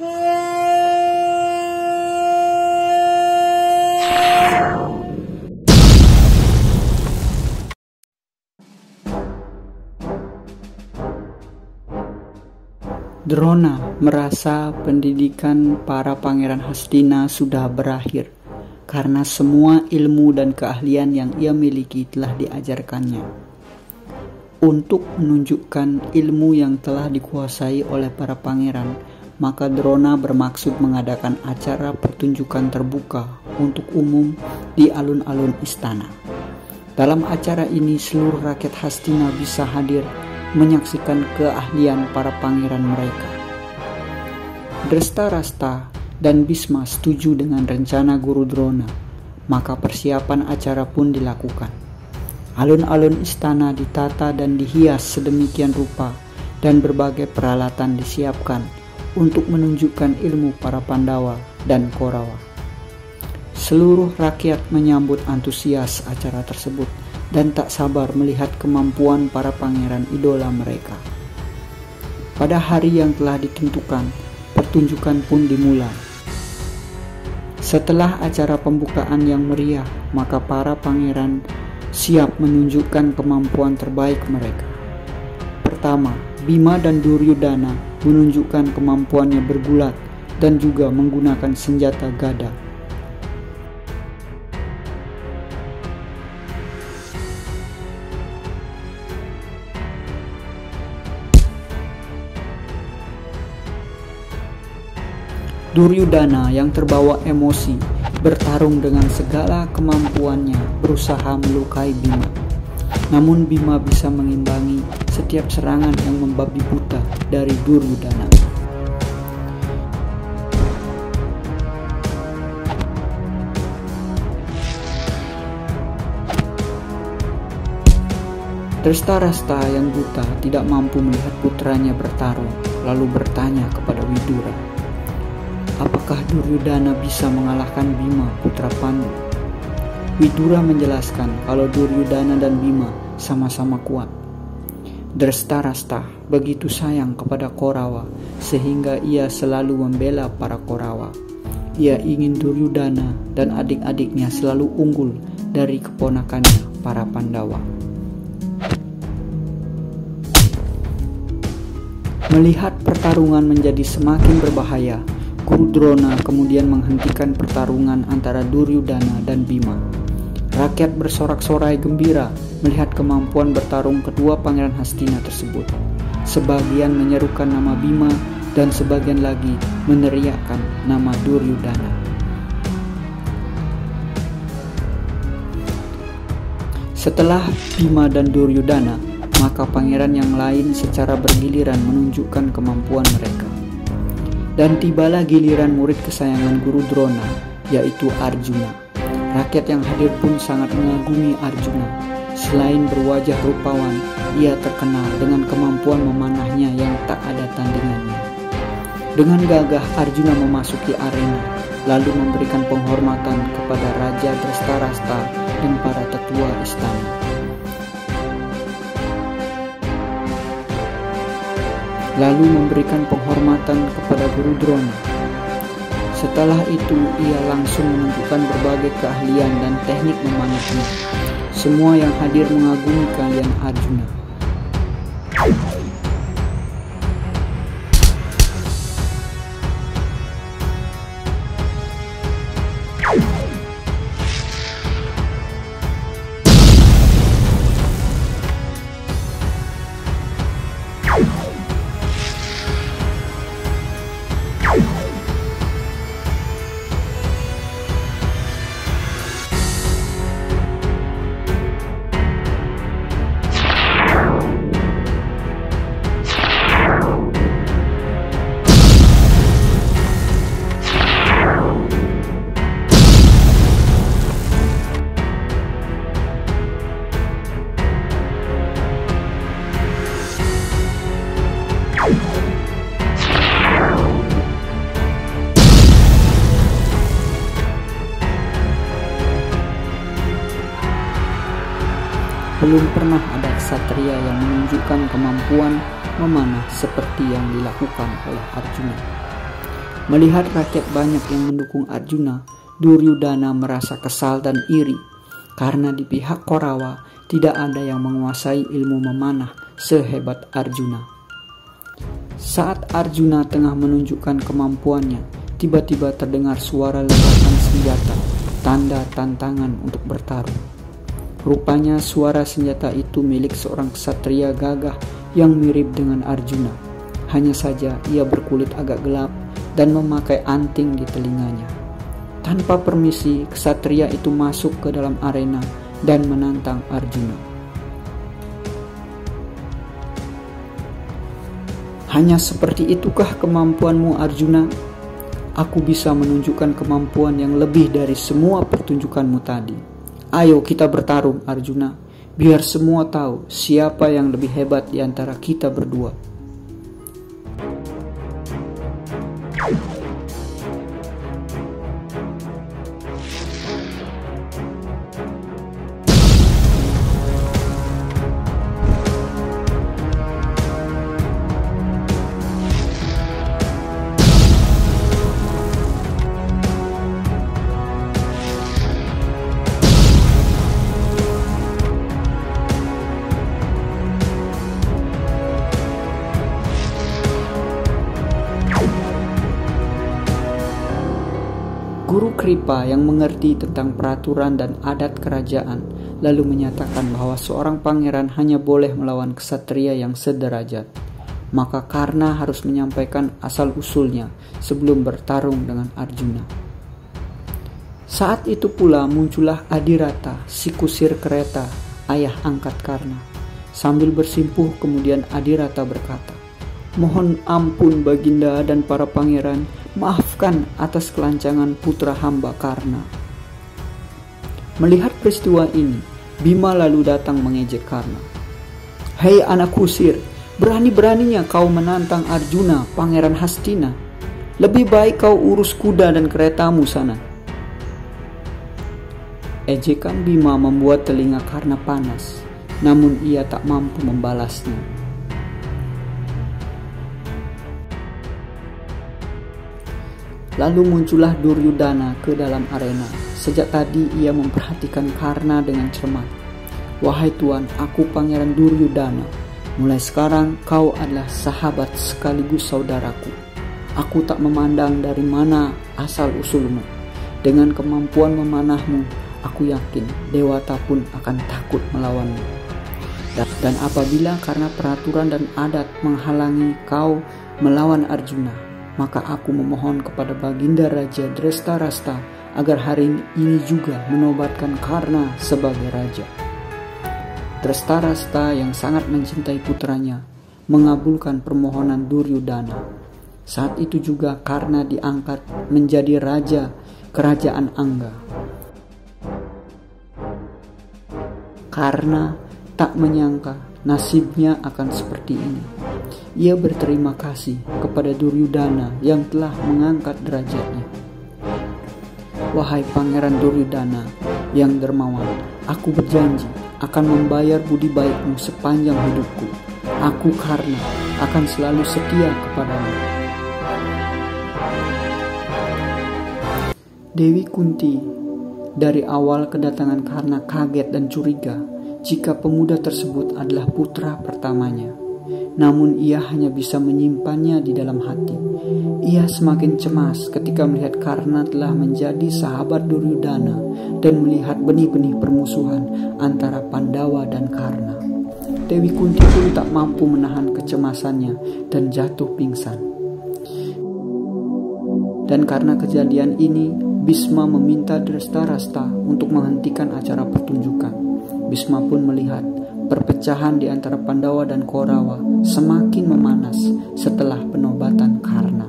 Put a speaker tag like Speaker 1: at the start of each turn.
Speaker 1: Drona merasa pendidikan para pangeran Hastina sudah berakhir karena semua ilmu dan keahlian yang ia miliki telah diajarkannya. Untuk menunjukkan ilmu yang telah dikuasai oleh para pangeran, maka Drona bermaksud mengadakan acara pertunjukan terbuka untuk umum di alun-alun istana. Dalam acara ini seluruh rakyat Hastina bisa hadir menyaksikan keahlian para pangeran mereka. Drestarasta dan Bisma setuju dengan rencana Guru Drona, maka persiapan acara pun dilakukan. Alun-alun istana ditata dan dihias sedemikian rupa dan berbagai peralatan disiapkan untuk menunjukkan ilmu para Pandawa dan Korawa. Seluruh rakyat menyambut antusias acara tersebut dan tak sabar melihat kemampuan para pangeran idola mereka. Pada hari yang telah ditentukan, pertunjukan pun dimulai. Setelah acara pembukaan yang meriah, maka para pangeran siap menunjukkan kemampuan terbaik mereka. Pertama, Bima dan Duryudana menunjukkan kemampuannya bergulat dan juga menggunakan senjata gada. Duryudana yang terbawa emosi bertarung dengan segala kemampuannya berusaha melukai Bima. Namun Bima bisa mengimbangi setiap serangan yang membabi buta dari Duryudana. Drestarasta yang buta tidak mampu melihat putranya bertarung, lalu bertanya kepada Widura, apakah Duryudana bisa mengalahkan Bima putra Pandu? Widura menjelaskan kalau Duryudana dan Bima sama-sama kuat. Drestarasta begitu sayang kepada Korawa sehingga ia selalu membela para Korawa. Ia ingin Duryudana dan adik-adiknya selalu unggul dari keponakannya para Pandawa. Melihat pertarungan menjadi semakin berbahaya, Guru Drona kemudian menghentikan pertarungan antara Duryudana dan Bima. Rakyat bersorak-sorai gembira melihat kemampuan bertarung kedua pangeran Hastina tersebut. Sebagian menyerukan nama Bima dan sebagian lagi meneriakkan nama Duryudana. Setelah Bima dan Duryudana, maka pangeran yang lain secara bergiliran menunjukkan kemampuan mereka. Dan tibalah giliran murid kesayangan Guru Drona, yaitu Arjuna. Rakyat yang hadir pun sangat mengagumi Arjuna. Selain berwajah rupawan, ia terkenal dengan kemampuan memanahnya yang tak ada tandingannya. Dengan gagah Arjuna memasuki arena, lalu memberikan penghormatan kepada Raja Drestarasta dan para tetua istana. Lalu memberikan penghormatan kepada Guru Drona. Setelah itu ia langsung menunjukkan berbagai keahlian dan teknik memanahnya. Semua yang hadir mengagumi keahlian Arjuna. Belum pernah ada ksatria yang menunjukkan kemampuan memanah seperti yang dilakukan oleh Arjuna. Melihat rakyat banyak yang mendukung Arjuna, Duryudana merasa kesal dan iri karena di pihak Korawa tidak ada yang menguasai ilmu memanah sehebat Arjuna. Saat Arjuna tengah menunjukkan kemampuannya, tiba-tiba terdengar suara ledakan senjata, tanda tantangan untuk bertarung. Rupanya suara senjata itu milik seorang ksatria gagah yang mirip dengan Arjuna. Hanya saja ia berkulit agak gelap dan memakai anting di telinganya. Tanpa permisi, ksatria itu masuk ke dalam arena dan menantang Arjuna. Hanya seperti itukah kemampuanmu, Arjuna? Aku bisa menunjukkan kemampuan yang lebih dari semua pertunjukanmu tadi. Ayo kita bertarung, Arjuna. Biar semua tahu siapa yang lebih hebat di antara kita berdua. Guru Kripa yang mengerti tentang peraturan dan adat kerajaan lalu menyatakan bahwa seorang pangeran hanya boleh melawan ksatria yang sederajat. Maka Karna harus menyampaikan asal-usulnya sebelum bertarung dengan Arjuna. Saat itu pula muncullah Adirata, si kusir kereta, ayah angkat Karna. Sambil bersimpuh kemudian Adirata berkata, "Mohon ampun Baginda dan para pangeran, maafkan atas kelancangan putra hamba Karna." Melihat peristiwa ini, Bima lalu datang mengejek Karna. "Hei anak kusir, berani-beraninya kau menantang Arjuna, pangeran Hastina. Lebih baik kau urus kuda dan keretamu sana." Ejekan Bima membuat telinga Karna panas, namun ia tak mampu membalasnya. Lalu muncullah Duryudana ke dalam arena. Sejak tadi ia memperhatikan Karna dengan cermat. "Wahai Tuan, aku Pangeran Duryudana. Mulai sekarang kau adalah sahabat sekaligus saudaraku. Aku tak memandang dari mana asal usulmu. Dengan kemampuan memanahmu, aku yakin Dewata pun akan takut melawanmu. Dan apabila karena peraturan dan adat menghalangi kau melawan Arjuna, maka aku memohon kepada Baginda Raja Drestarasta agar hari ini juga menobatkan Karna sebagai raja." Drestarasta yang sangat mencintai putranya mengabulkan permohonan Duryudana. Saat itu juga Karna diangkat menjadi raja kerajaan Angga. Karna tak menyangka nasibnya akan seperti ini. Ia berterima kasih kepada Duryudana yang telah mengangkat derajatnya. "Wahai Pangeran Duryudana yang dermawan, aku berjanji akan membayar budi baikmu sepanjang hidupku. Aku Karna akan selalu setia kepadamu." Dewi Kunti dari awal kedatangan Karna kaget dan curiga jika pemuda tersebut adalah putra pertamanya. Namun ia hanya bisa menyimpannya di dalam hati. Ia semakin cemas ketika melihat Karna telah menjadi sahabat Duryudana dan melihat benih-benih permusuhan antara Pandawa dan Karna. Dewi Kunti pun tak mampu menahan kecemasannya dan jatuh pingsan. Dan karena kejadian ini, Bisma meminta Drestarasta untuk menghentikan acara pertunjukan. Bisma pun melihat perpecahan di antara Pandawa dan Korawa semakin memanas setelah penobatan Karna.